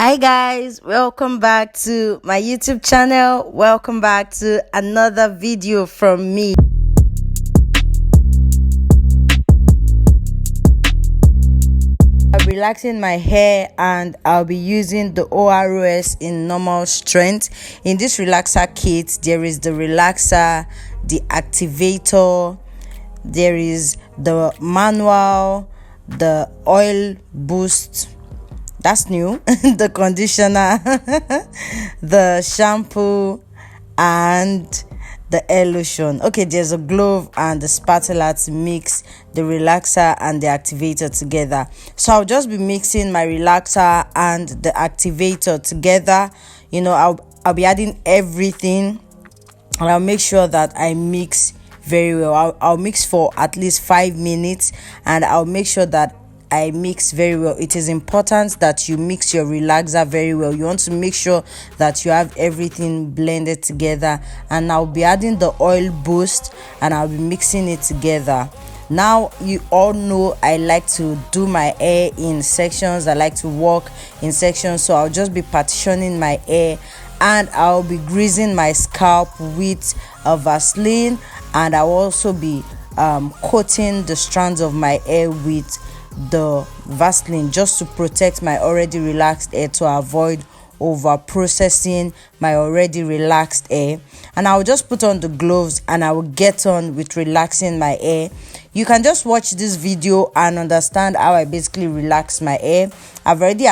Hi guys, welcome back to my YouTube channel. Welcome back to another video from me. I'm relaxing my hair and I'll be using the ORS in normal strength. In this relaxer kit, there is the relaxer, the activator, there is the manual, the oil boost, that's new, the conditioner, the shampoo, and the hair lotion. Okay, there's a glove and the spatula to mix the relaxer and the activator together. So I'll just be mixing my relaxer and the activator together. I'll be adding everything, and I'll make sure that I mix very well. I'll mix for at least 5 minutes, and I'll make sure that I mix very well. It is important that you mix your relaxer very well. You want to make sure that you have everything blended together. And I'll be adding the oil boost and I'll be mixing it together. Now, you all know I like to do my hair in sections. I like to walk in sections, so I'll just be partitioning my hair, and I'll be greasing my scalp with a Vaseline, and I'll also be coating the strands of my hair with the Vaseline just to protect my already relaxed hair, to avoid over processing my already relaxed hair. And I'll just put on the gloves and I will get on with relaxing my hair. You can just watch this video and understand how I basically relax my hair. I've already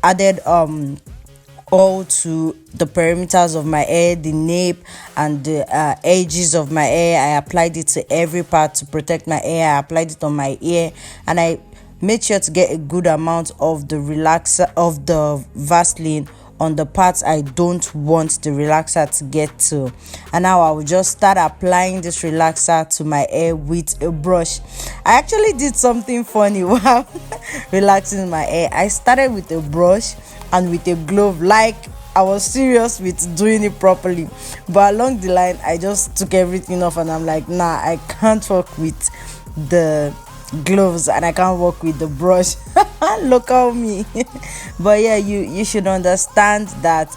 added all to the perimeters of my hair, the nape and the edges of my hair. I applied it to every part to protect my hair. I applied it on my ear, and I made sure to get a good amount of the relaxer, of the Vaseline, on the parts I don't want the relaxer to get to. And now I will just start applying this relaxer to my hair with a brush. I actually did something funny while relaxing my hair. I started with a brush and with a glove, like I was serious with doing it properly, but along the line I just took everything off and I'm like, nah, I can't work with the gloves and I can't work with the brush. Look at me. But yeah, you should understand that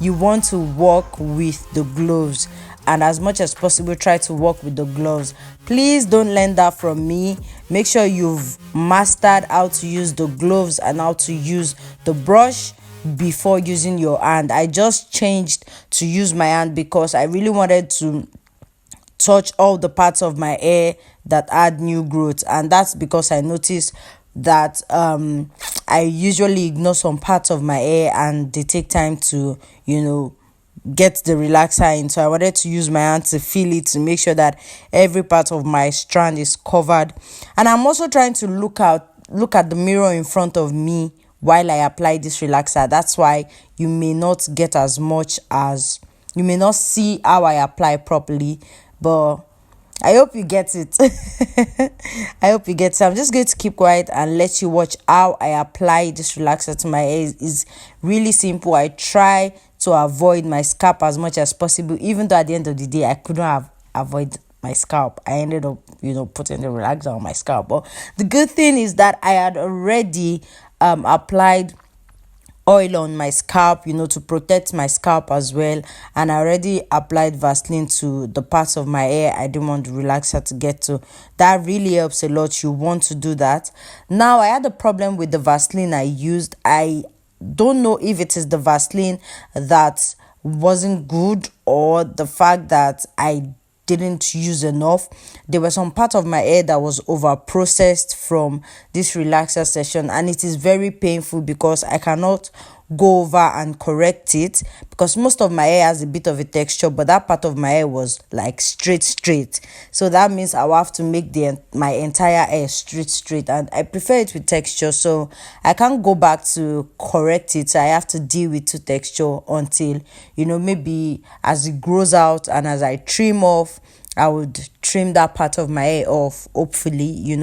you want to work with the gloves, and as much as possible try to work with the gloves. Please don't learn that from me. Make sure you've mastered how to use the gloves and how to use the brush before using your hand. I just changed to use my hand because I really wanted to touch all the parts of my hair that had new growth, and that's because I noticed that I usually ignore some parts of my hair and they take time to get the relaxer in. So I wanted to use my hand to feel it, to make sure that every part of my strand is covered. And I'm also trying to look at the mirror in front of me while I apply this relaxer. That's why you may not get as much as, you may not see how I apply properly, but I hope you get it. I hope you get it. I'm just going to keep quiet and let you watch how I apply this relaxer to my hair. It's really simple. I try to avoid my scalp as much as possible, even though at the end of the day I couldn't have avoided my scalp. I ended up putting the relaxer on my scalp. But the good thing is that I had already applied oil on my scalp, to protect my scalp as well, and I already applied Vaseline to the parts of my hair I didn't want the relaxer to get to. That really helps a lot. You want to do that. Now, I had a problem with the Vaseline I used. I don't know if it is the Vaseline that wasn't good or the fact that I didn't use enough. There were some part of my hair that was over processed from this relaxer session, and it is very painful because I cannot go over and correct it, because most of my hair has a bit of a texture, but that part of my hair was like straight. So that means I will have to make my entire hair straight, and I prefer it with texture, so I can't go back to correct it. So I have to deal with two texture until maybe as it grows out and as I trim off, I would trim that part of my hair off, hopefully.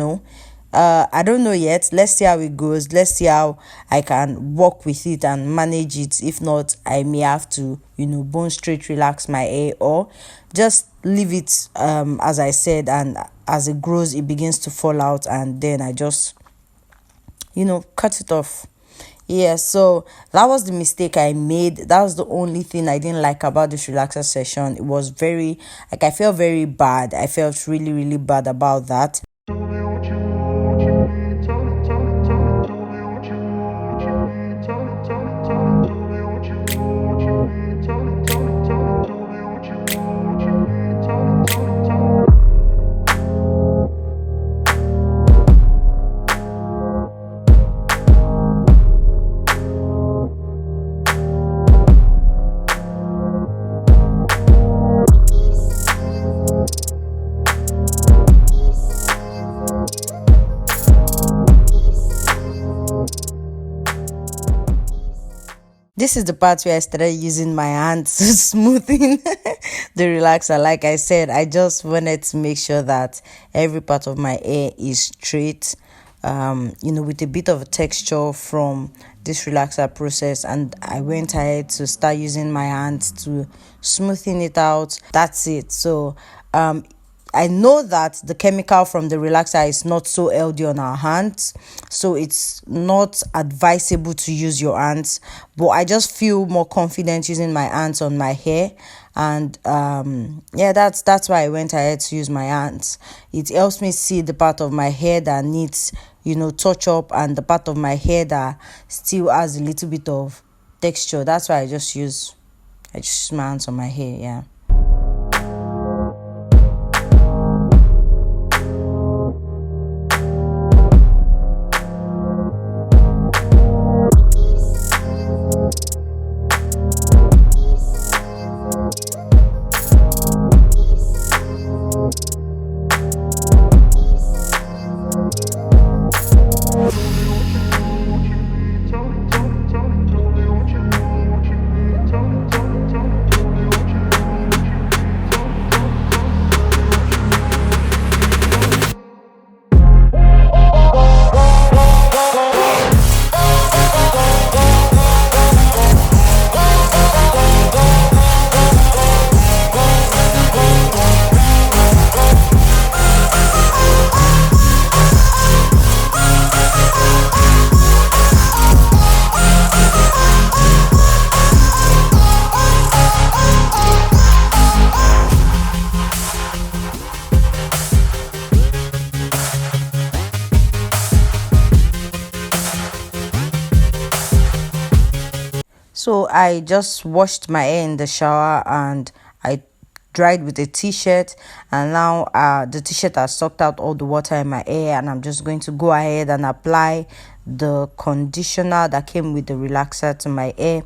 I don't know yet. Let's see how it goes. Let's see how I can work with it and manage it. If not, I may have to bone straight relax my hair, or just leave it as I said, and as it grows it begins to fall out, and then I just cut it off. Yeah, so that was the mistake I made. That was the only thing I didn't like about this relaxer session. It was very, like, I felt very bad. I felt really, really bad about that. This is the part where I started using my hands to smoothing the relaxer. Like I said, I just wanted to make sure that every part of my hair is straight, with a bit of a texture from this relaxer process. And I went ahead to start using my hands to smoothing it out. That's it. So, I know that the chemical from the relaxer is not so healthy on our hands, so it's not advisable to use your hands. But I just feel more confident using my hands on my hair, and yeah, that's why I went ahead to use my hands. It helps me see the part of my hair that needs, touch up, and the part of my hair that still has a little bit of texture. That's why I just use my hands on my hair. Yeah. So I just washed my hair in the shower and I dried with a t-shirt, and now the t-shirt has sucked out all the water in my hair, and I'm just going to go ahead and apply the conditioner that came with the relaxer to my hair.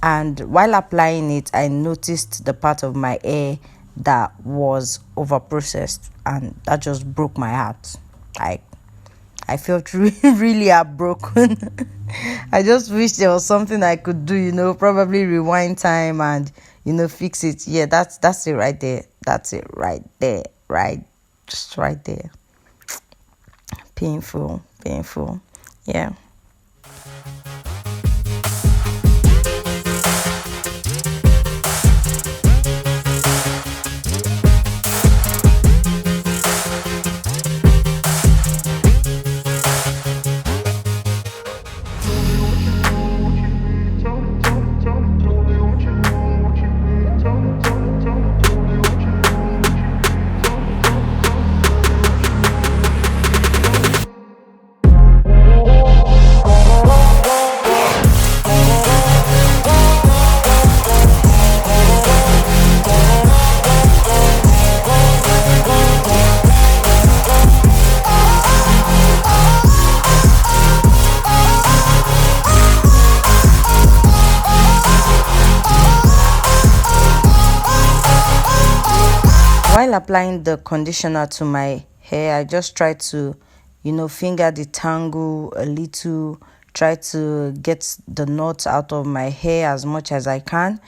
And while applying it, I noticed the part of my hair that was over processed, and that just broke my heart. I felt really, really heartbroken. I just wish there was something I could do, probably rewind time and, fix it. Yeah, that's it right there. That's it right there. Right. Just right there. Painful. Painful. Yeah. While applying the conditioner to my hair, I just try to, finger the tangle a little, try to get the knots out of my hair as much as I can.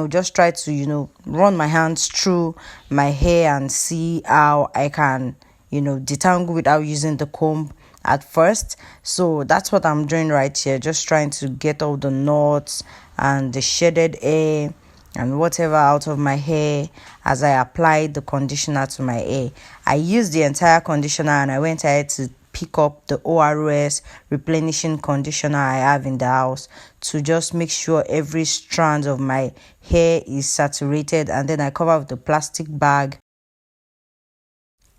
Just try to, run my hands through my hair and see how I can, detangle without using the comb at first. So that's what I'm doing right here, just trying to get all the knots and the shaded hair and whatever out of my hair as I applied the conditioner to my hair. I used the entire conditioner and I went ahead to pick up the ORS replenishing conditioner I have in the house to just make sure every strand of my hair is saturated, and then I cover with the plastic bag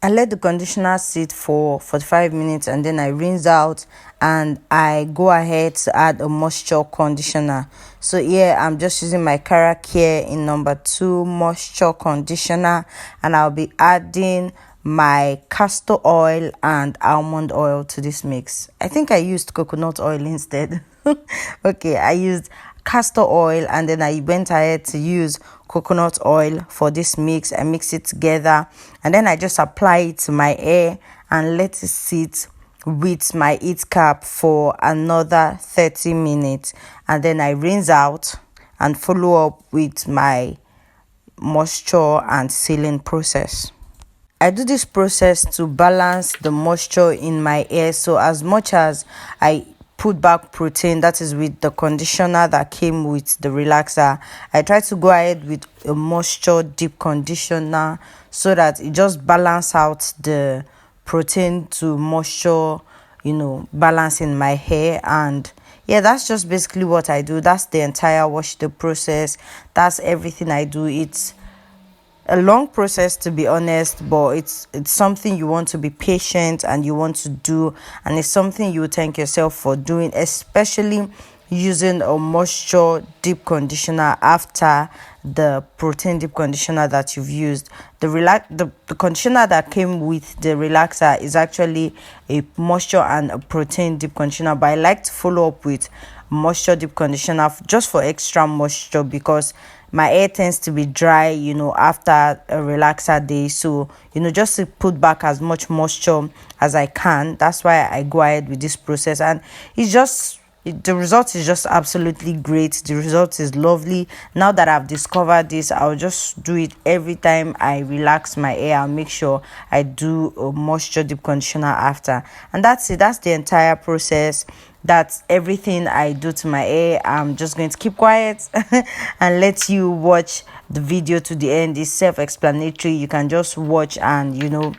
and let the conditioner sit for 45 minutes, and then I rinse out and I go ahead to add a moisture conditioner. So here I'm just using my Cara Care in number 2 moisture conditioner, and I'll be adding my castor oil and almond oil to this mix. I think I used coconut oil instead. Okay, I used castor oil and then I went ahead to use coconut oil for this mix. I mix it together and then I just apply it to my hair and let it sit with my heat cap for another 30 minutes, and then I rinse out and follow up with my moisture and sealing process. I do this process to balance the moisture in my hair. So as much as I put back protein, that is with the conditioner that came with the relaxer, I try to go ahead with a moisture deep conditioner so that it just balance out the protein to moisture, balance in my hair. And yeah, that's just basically what I do. That's the entire wash the process. That's everything I do. It's a long process, to be honest, but it's something you want to be patient and you want to do, and it's something you thank yourself for doing, especially using a moisture deep conditioner after the protein deep conditioner that you've used. The conditioner that came with the relaxer is actually a moisture and a protein deep conditioner, but I like to follow up with moisture deep conditioner just for extra moisture, because my hair tends to be dry after a relaxer day. So just to put back as much moisture as I can. That's why I go ahead with this process, and the result is just absolutely great. The result is lovely. Now that I've discovered this, I'll just do it every time I relax my hair. I'll make sure I do a moisture deep conditioner after, and that's it. That's the entire process. That's everything I do to my hair. I'm just going to keep quiet and let you watch the video to the end. It's self-explanatory. You can just watch and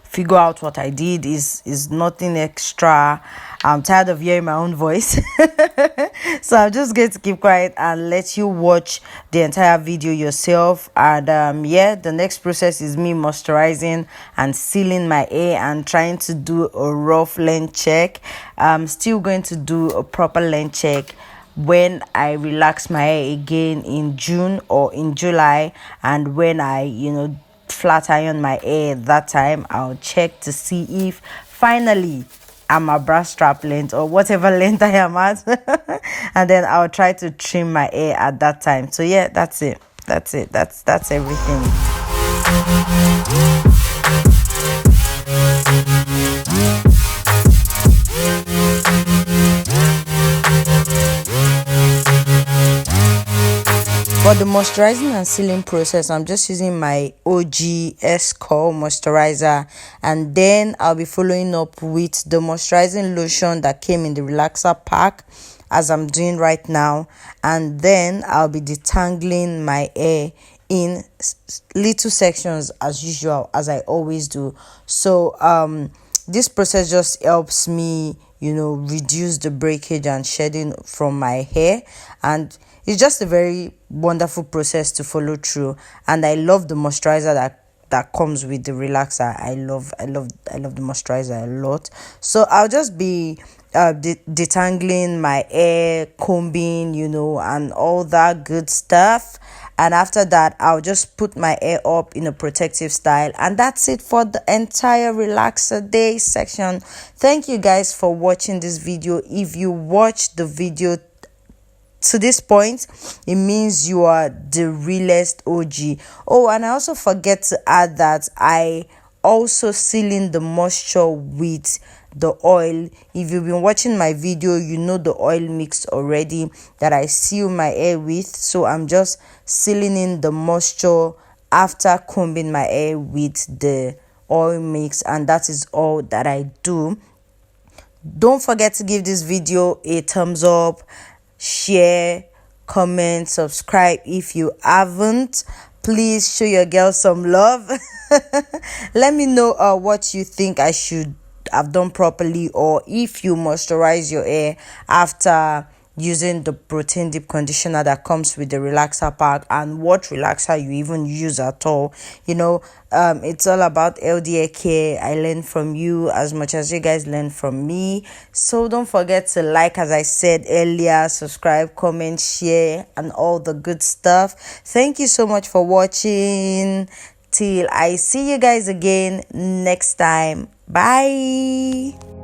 figure out what I did. Is nothing extra. I'm tired of hearing my own voice. So I'm just going to keep quiet and let you watch the entire video yourself. And the next process is me moisturizing and sealing my hair and trying to do a rough length check. I'm still going to do a proper length check when I relax my hair again in June or in July, and when I flat iron my hair. That time I'll check to see if finally I'm a bra strap length or whatever length I am at. And then I'll try to trim my hair at that time. So yeah, that's it. That's everything. For the moisturizing and sealing process, I'm just using my OG S-Core moisturizer, and then I'll be following up with the moisturizing lotion that came in the relaxer pack, as I'm doing right now, and then I'll be detangling my hair in little sections as usual, as I always do. So this process just helps me reduce the breakage and shedding from my hair, and it's just a very wonderful process to follow through. And I love the moisturizer that comes with the relaxer. I love the moisturizer a lot. So I'll just be detangling my hair, combing, and all that good stuff. And after that, I'll just put my hair up in a protective style. And that's it for the entire relaxer day section. Thank you guys for watching this video. If you watched the video to this point, it means you are the realest OG. Oh, and I also forget to add that I also seal in the moisture with the oil. If you've been watching my video, you know the oil mix already that I seal my hair with. So I'm just sealing in the moisture after combing my hair with the oil mix, and that is all that I do. Don't forget to give this video a thumbs up, share, comment, subscribe if you haven't. Please show your girl some love. Let me know what you think I should have done properly, or if you moisturize your hair after using the protein deep conditioner that comes with the relaxer pack, and what relaxer you even use at all. It's all about LDA care. I learned from you as much as you guys learn from me. So don't forget to like, as I said earlier, subscribe, comment, share, and all the good stuff. Thank you so much for watching. Till I see you guys again next time. Bye.